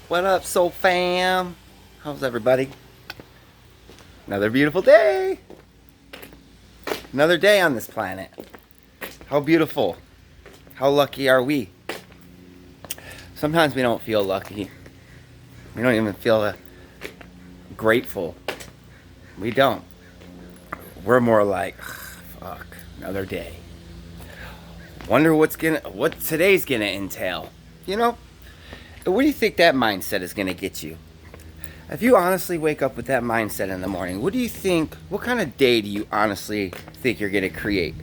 What up, Soul Fam? How's everybody? Another beautiful day. Another day on this planet. How beautiful. How lucky are we? Sometimes we don't feel lucky. We don't even feel grateful. We don't. We're more like, fuck, another day. Wonder what today's gonna entail. You know? What do you think that mindset is gonna get you? If you honestly wake up with that mindset in the morning, what kind of day do you honestly think you're gonna create?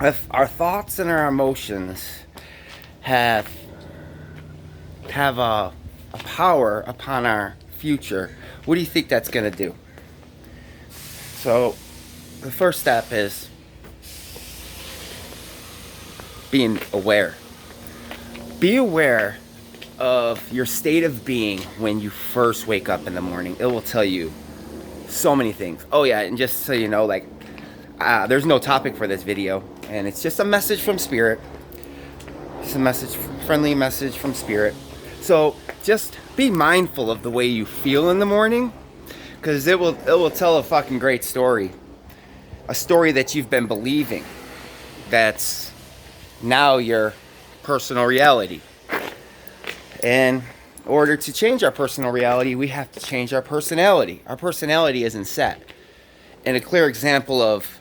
If our thoughts and our emotions have a power upon our future, what do you think that's gonna do? So, the first step is being aware. Be aware of your state of being when you first wake up in the morning. It will tell you so many things. Oh yeah, and just so you know, there's no topic for this video, and it's just a message from Spirit. It's a friendly message from Spirit. So just be mindful of the way you feel in the morning, because it will tell a fucking great story. A story that you've been believing. That's now your personal reality. And in order to change our personal reality, we have to change our personality. Our personality isn't set. And a clear example of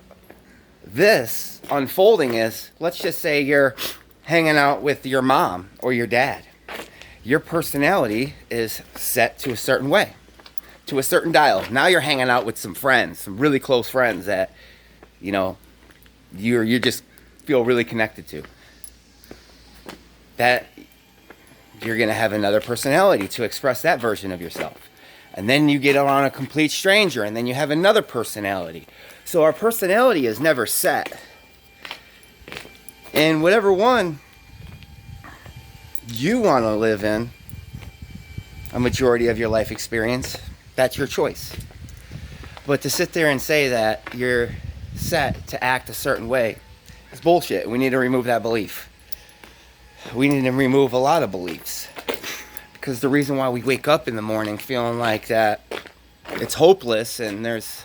this unfolding is, let's just say you're hanging out with your mom or your dad. Your personality is set to a certain way, to a certain dial. Now you're hanging out with some friends, some really close friends that, you just feel really connected to. That you're going to have another personality to express that version of yourself. And then you get around a complete stranger, and then you have another personality. So our personality is never set. And whatever one you want to live in a majority of your life experience, that's your choice. But to sit there and say that you're set to act a certain way is bullshit. We need to remove that belief. We need to remove a lot of beliefs, because the reason why we wake up in the morning feeling like that it's hopeless and it's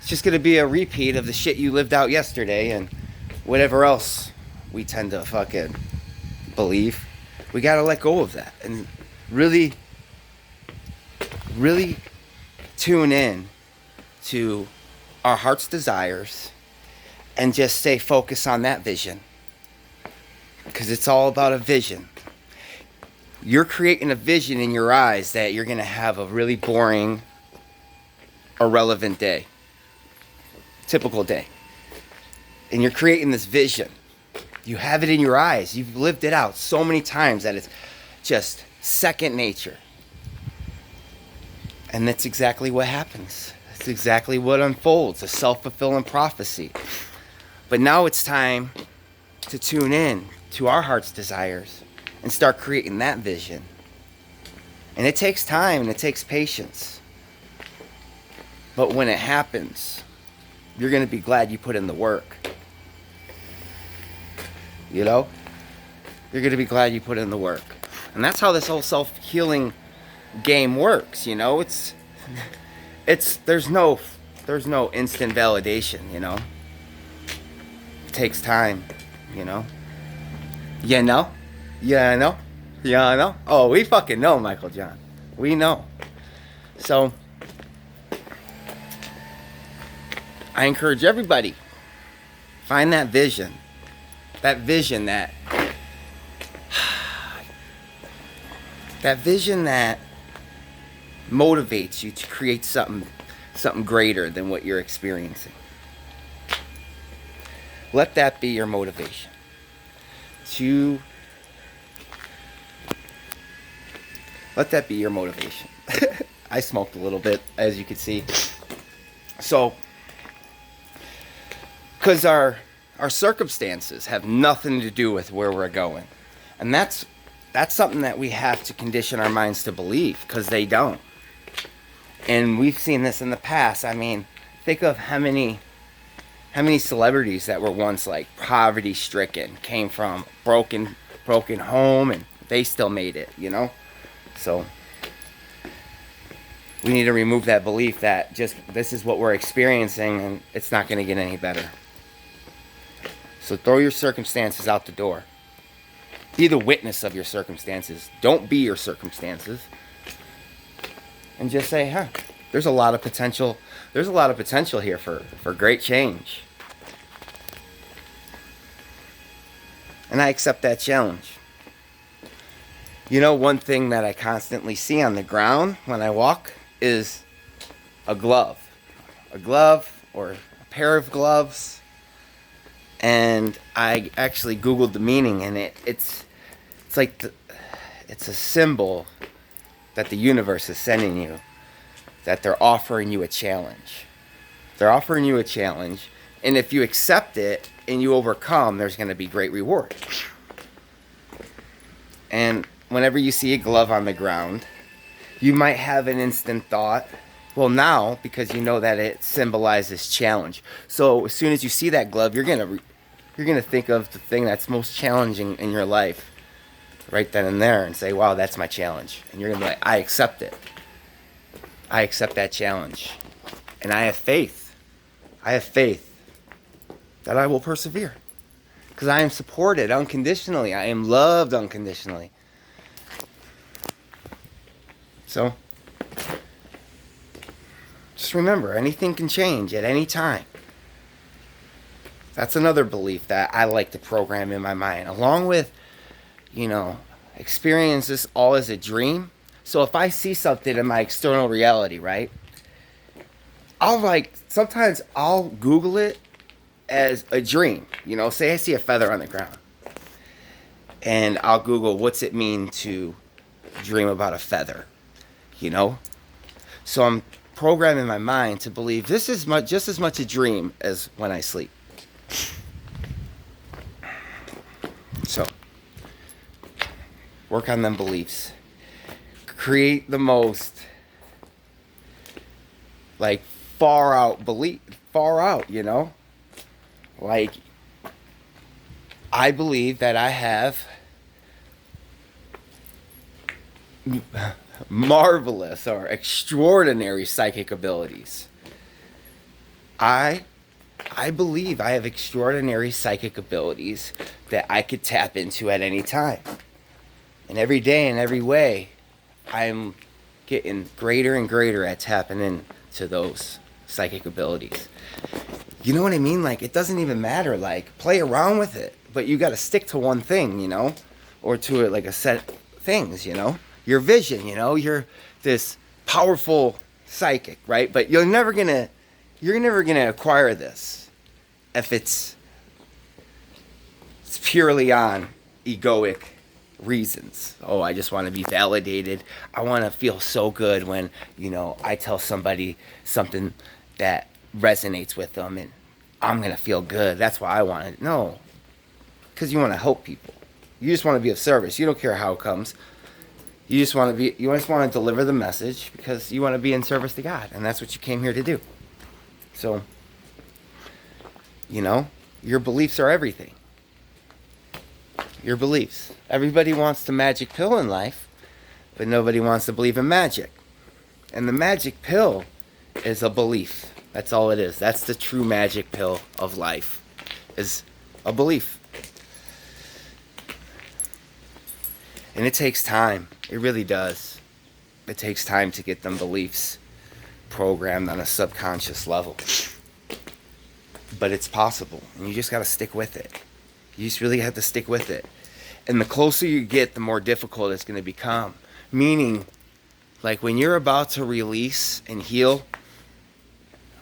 just going to be a repeat of the shit you lived out yesterday and whatever else we tend to fucking believe. We got to let go of that and really tune in to our heart's desires and just stay focused on that vision. Because it's all about a vision. You're creating a vision in your eyes that you're going to have a really boring, irrelevant day. Typical day. And you're creating this vision. You have it in your eyes. You've lived it out so many times that it's just second nature. And that's exactly what happens. That's exactly what unfolds. A self-fulfilling prophecy. But now it's time to tune in to our heart's desires and start creating that vision. And it takes time and it takes patience. But when it happens, you're going to be glad you put in the work. You're going to be glad you put in the work. And that's how this whole self-healing game works, there's no instant validation, It takes time, You know? Oh, we fucking know, Michael John. We know. So, I encourage everybody, find that vision. That vision that motivates you to create something greater than what you're experiencing. Let that be your motivation. Let that be your motivation. I smoked a little bit, as you can see. So, because our circumstances have nothing to do with where we're going. And that's something that we have to condition our minds to believe, because they don't. And we've seen this in the past. I mean, think of how many celebrities that were once like poverty stricken came from broken home, and they still made it, So we need to remove that belief that just this is what we're experiencing and it's not going to get any better. So throw your circumstances out the door. Be the witness of your circumstances. Don't be your circumstances. And just say, there's a lot of potential. There's a lot of potential here for great change. And I accept that challenge. You know, one thing that I constantly see on the ground when I walk is a glove. A glove or a pair of gloves. And I actually Googled the meaning, and it's like it's a symbol that the universe is sending you, that they're offering you a challenge. They're offering you a challenge, and if you accept it and you overcome, there's going to be great reward. And whenever you see a glove on the ground, you might have an instant thought, well, now, because you know that it symbolizes challenge. So as soon as you see that glove, you're gonna think of the thing that's most challenging in your life right then and there and say, wow, that's my challenge. And you're gonna be like, I accept it. I accept that challenge. And I have faith. I have faith that I will persevere. Because I am supported unconditionally. I am loved unconditionally. So, just remember, anything can change at any time. That's another belief that I like to program in my mind. Along with, experience this all as a dream. So if I see something in my external reality, right? Sometimes I'll Google it as a dream. Say I see a feather on the ground. And I'll Google, what's it mean to dream about a feather? So I'm programming my mind to believe this is just as much a dream as when I sleep. So, work on them beliefs. Create the most, far out, I believe that I have marvelous or extraordinary psychic abilities. I believe I have extraordinary psychic abilities that I could tap into at any time. And every day in every way, I'm getting greater and greater at tapping into those psychic abilities. You know what I mean? It doesn't even matter. Play around with it. But you got to stick to one thing, or to it a set of things, Your vision, you're this powerful psychic, right? But you're never gonna acquire this if it's purely on egoic reasons. Oh, I just want to be validated. I want to feel so good when, I tell somebody something that resonates with them and I'm going to feel good. That's why I want it. No, because you want to help people. You just want to be of service. You don't care how it comes. You just want to deliver the message because you want to be in service to God. And that's what you came here to do. So, your beliefs are everything. Your beliefs. Everybody wants the magic pill in life, but nobody wants to believe in magic. And the magic pill is a belief. That's all it is. That's the true magic pill of life, is a belief. And it takes time. It really does. It takes time to get them beliefs programmed on a subconscious level. But it's possible. And you just got to stick with it. You just really have to stick with it. And the closer you get, the more difficult it's going to become. Meaning, when you're about to release and heal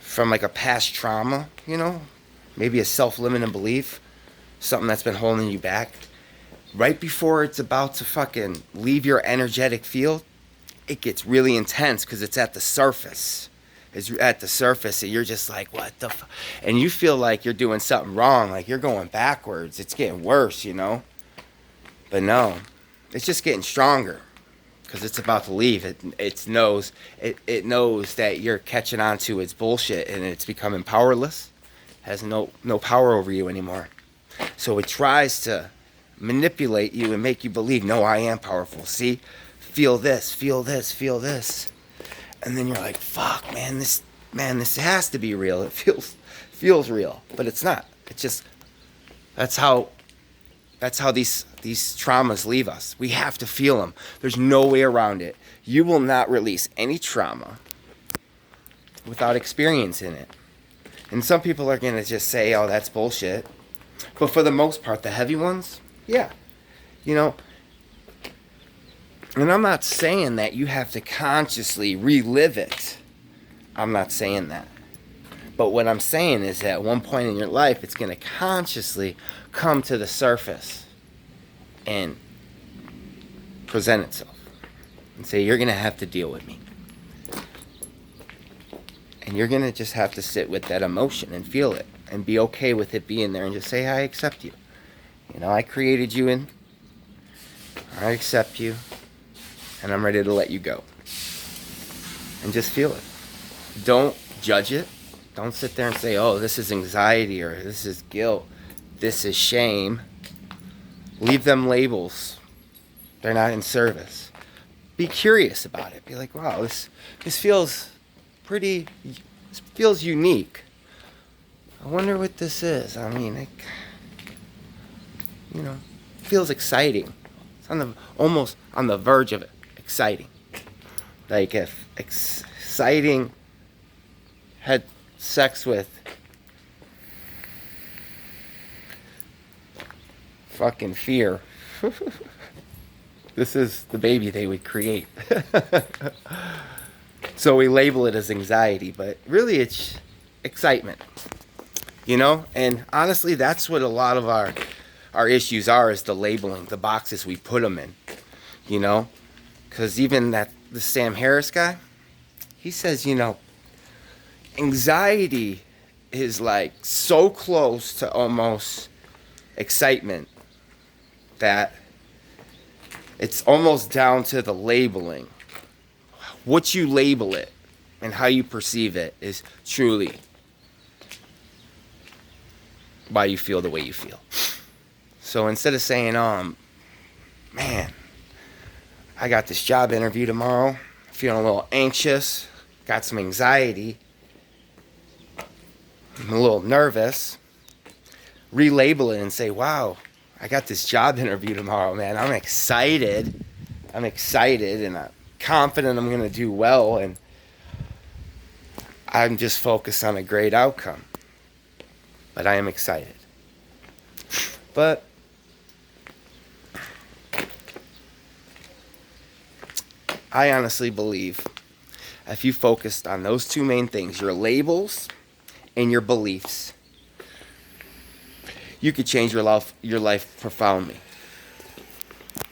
from a past trauma, maybe a self-limiting belief, something that's been holding you back, right before it's about to fucking leave your energetic field, it gets really intense because it's at the surface. It's at the surface and you're just like, what the fuck? And you feel like you're doing something wrong, you're going backwards. It's getting worse, But no, it's just getting stronger because it's about to leave. It knows that you're catching on to its bullshit and it's becoming powerless. Has no power over you anymore. So it tries to manipulate you and make you believe, no, I am powerful. See, feel this, feel this, feel this. And then you're like, fuck, man, this has to be real. It feels real, but it's not. It's just, that's how these traumas leave us. We have to feel them. There's no way around it. You will not release any trauma without experiencing it. And some people are going to just say, oh, that's bullshit. But for the most part, the heavy ones, yeah. You know, and I'm not saying that you have to consciously relive it. I'm not saying that. But what I'm saying is that at one point in your life, it's going to consciously come to the surface and present itself and say, you're going to have to deal with me. And you're going to just have to sit with that emotion and feel it and be okay with it being there and just say, I accept you. You know, I created you and I accept you and I'm ready to let you go. And just feel it. Don't judge it. Don't sit there and say, oh, this is anxiety or this is guilt. This is shame. Leave them labels. They're not in service. Be curious about it. Be like, wow, this feels feels unique. I wonder what this is. I mean, it feels exciting. It's almost on the verge of exciting. Like if exciting had sex with fucking fear, this is the baby they would create. So we label it as anxiety, but really it's excitement, you know? And honestly, that's what a lot of our issues are, is the labeling, the boxes we put them in, you know? Because even the Sam Harris guy, he says, anxiety is like so close to almost excitement that it's almost down to the labeling. What you label it and how you perceive it is truly why you feel the way you feel. So instead of saying, man, I got this job interview tomorrow, feeling a little anxious, got some anxiety, I'm a little nervous, relabel it and say, wow, I got this job interview tomorrow, man. I'm excited and I'm confident I'm going to do well, and I'm just focused on a great outcome. But I am excited. But I honestly believe if you focused on those two main things, your labels and your beliefs, you could change your life profoundly.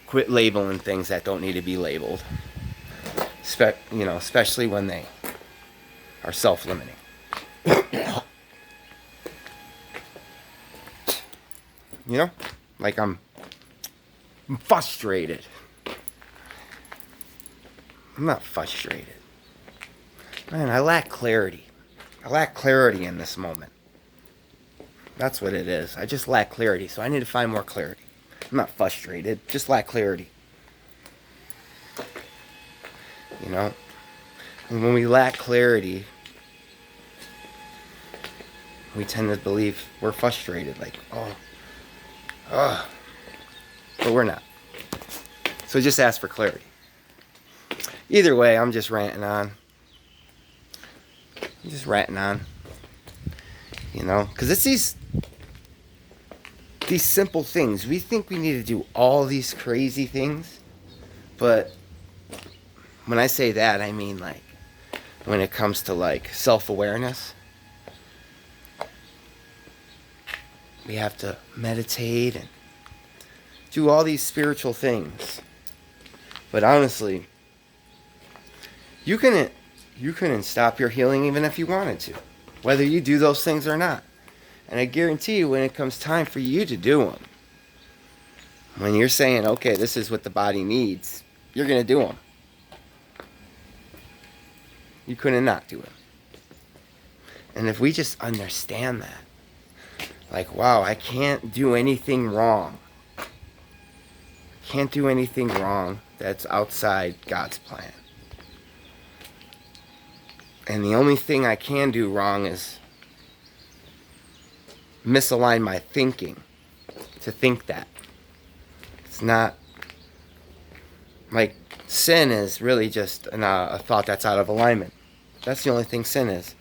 Quit labeling things that don't need to be labeled. Especially when they are self-limiting. Like I'm frustrated. I'm not frustrated. Man, I lack clarity. I lack clarity in this moment. That's what it is. I just lack clarity, so I need to find more clarity. I'm not frustrated, just lack clarity. And when we lack clarity, we tend to believe we're frustrated, like, but we're not. So just ask for clarity. Either way, I'm just ranting on. Because it's these simple things. We think we need to do all these crazy things, but when I say that, I mean like when it comes to like self-awareness, we have to meditate and do all these spiritual things. But honestly, you couldn't stop your healing even if you wanted to, whether you do those things or not. And I guarantee you, when it comes time for you to do them, when you're saying, okay, this is what the body needs, you're going to do them. You couldn't not do it. And if we just understand that, like, wow, I can't do anything wrong. I can't do anything wrong that's outside God's plan. And the only thing I can do wrong is misalign my thinking to think that. It's not like sin is really just a thought that's out of alignment. That's the only thing sin is.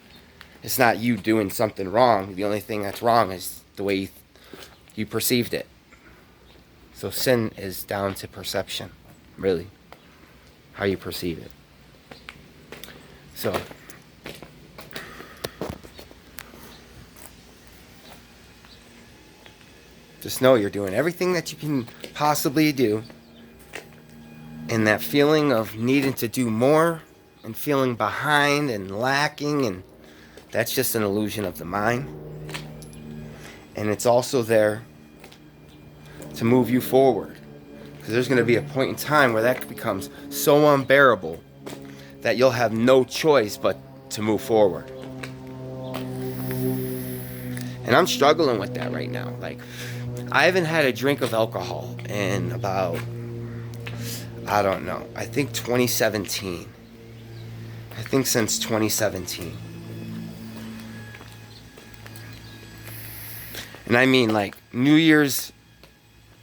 It's not you doing something wrong. The only thing that's wrong is the way you perceived it. So sin is down to perception, really, how you perceive it. So just know you're doing everything that you can possibly do. And that feeling of needing to do more and feeling behind and lacking, and that's just an illusion of the mind. And it's also there to move you forward. Because there's going to be a point in time where that becomes so unbearable that you'll have no choice but to move forward. And I'm struggling with that right now. Like, I haven't had a drink of alcohol in about, I don't know, I think 2017. I think since 2017. And I mean like New Year's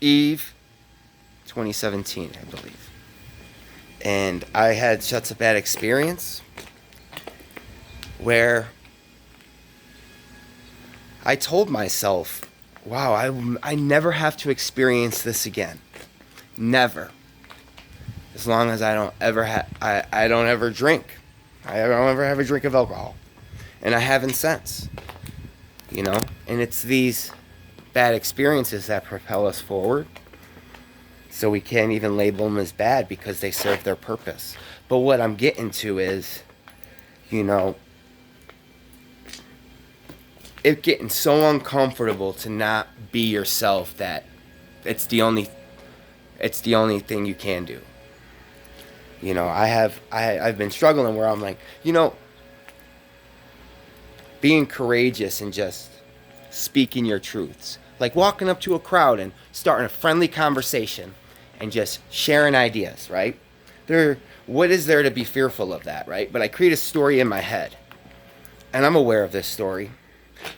Eve 2017, I believe. And I had such a bad experience where I told myself, wow, I never have to experience this again. Never. As long as I don't ever I don't ever drink. I don't ever have a drink of alcohol. And I haven't since. You know? And it's these bad experiences that propel us forward. So we can't even label them as bad because they serve their purpose. But what I'm getting to is, you know, it getting so uncomfortable to not be yourself that it's the only thing you can do. You know, I've been struggling where I'm like, you know, being courageous and just speaking your truths. Like walking up to a crowd and starting a friendly conversation and just sharing ideas, right? What is there to be fearful of that, right? But I create a story in my head. And I'm aware of this story.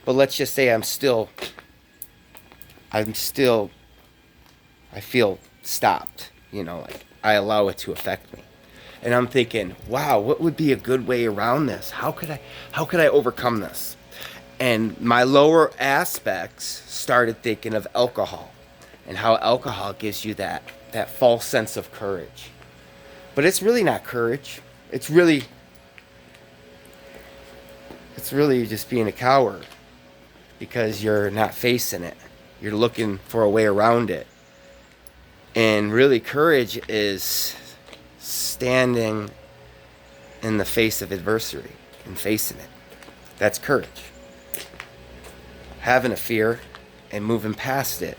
But let's just say I feel stopped, you know, like I allow it to affect me. And I'm thinking, wow, what would be a good way around this? How could I overcome this? And my lower aspects started thinking of alcohol and how alcohol gives you that false sense of courage. But it's really not courage. It's really just being a coward because you're not facing it. You're looking for a way around it. And really courage is standing in the face of adversity and facing it. That's courage. Having a fear and moving past it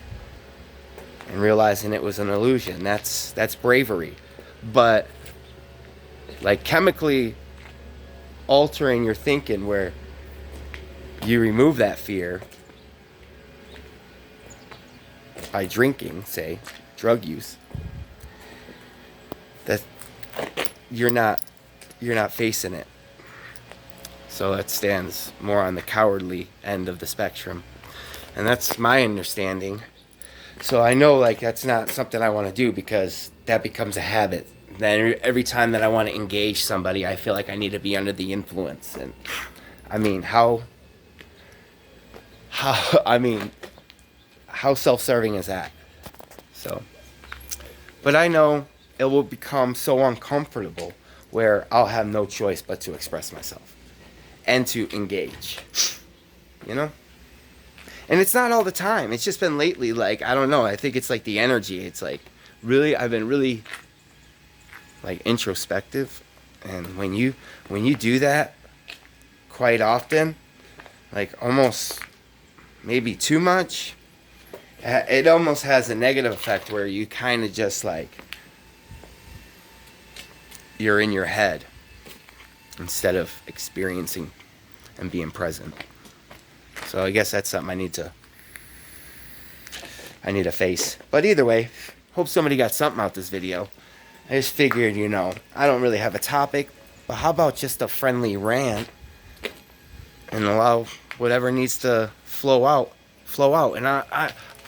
and realizing it was an illusion. That's bravery. But like chemically altering your thinking where you remove that fear by drinking, say, drug use, that you're not facing it. So that stands more on the cowardly end of the spectrum. And that's my understanding. So I know like that's not something I want to do because that becomes a habit. Then every time that I want to engage somebody, I feel like I need to be under the influence. And I mean, how self-serving is that? So, but I know it will become so uncomfortable where I'll have no choice but to express myself and to engage, you know? And it's not all the time. It's just been lately, like, I don't know. I think it's like the energy. It's like I've been really like introspective. And when you do that quite often, like almost maybe too much, it almost has a negative effect where you kind of just like, you're in your head instead of experiencing and being present. So I guess that's something I need to face. But either way, Hope somebody got something out this video. I just figured, I don't really have a topic, but how about just a friendly rant and allow whatever needs to flow out. And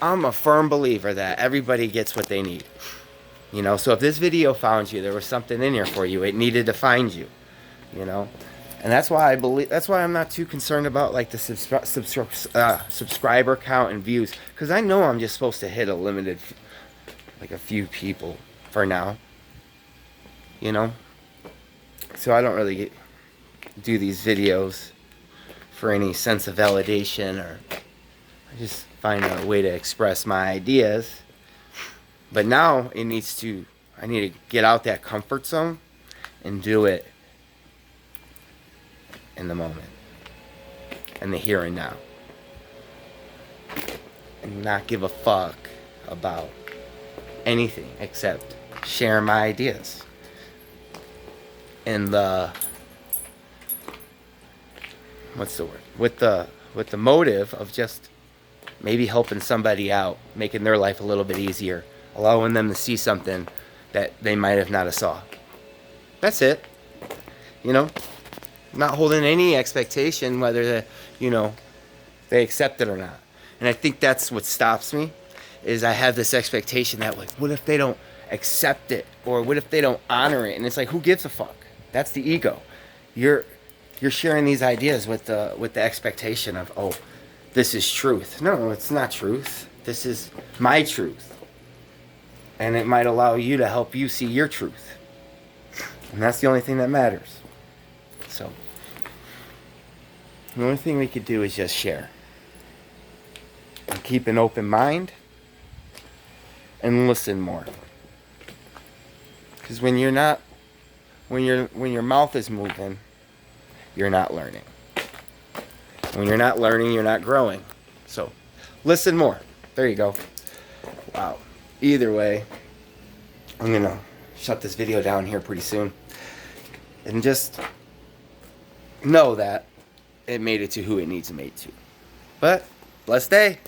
I'm a firm believer that everybody gets what they need. So if this video found you, there was something in here for you. It needed to find you. And that's why I'm not too concerned about like the subscriber count and views, because I know I'm just supposed to hit a limited, like a few people for now. So I don't really do these videos for any sense of validation, or I just find a way to express my ideas. But now I need to get out that comfort zone and do it in the moment, in the here and now, and not give a fuck about anything except share my ideas and with the motive of just maybe helping somebody out, making their life a little bit easier, allowing them to see something that they might have not have saw. That's it. Not holding any expectation whether they accept it or not. And I think that's what stops me, is I have this expectation that, like, what if they don't accept it, or what if they don't honor it? And it's like, who gives a fuck? That's the ego. You're sharing these ideas with the expectation of, oh, this is truth. No, it's not truth. This is my truth. And it might allow you to help you see your truth. And that's the only thing that matters. So the only thing we could do is just share. And keep an open mind. And listen more. Because when your mouth is moving, you're not learning. When you're not learning, you're not growing. So listen more. There you go. Wow. Either way, I'm gonna shut this video down here pretty soon. And just know that it made it to who it needs to make it to. But blessed day.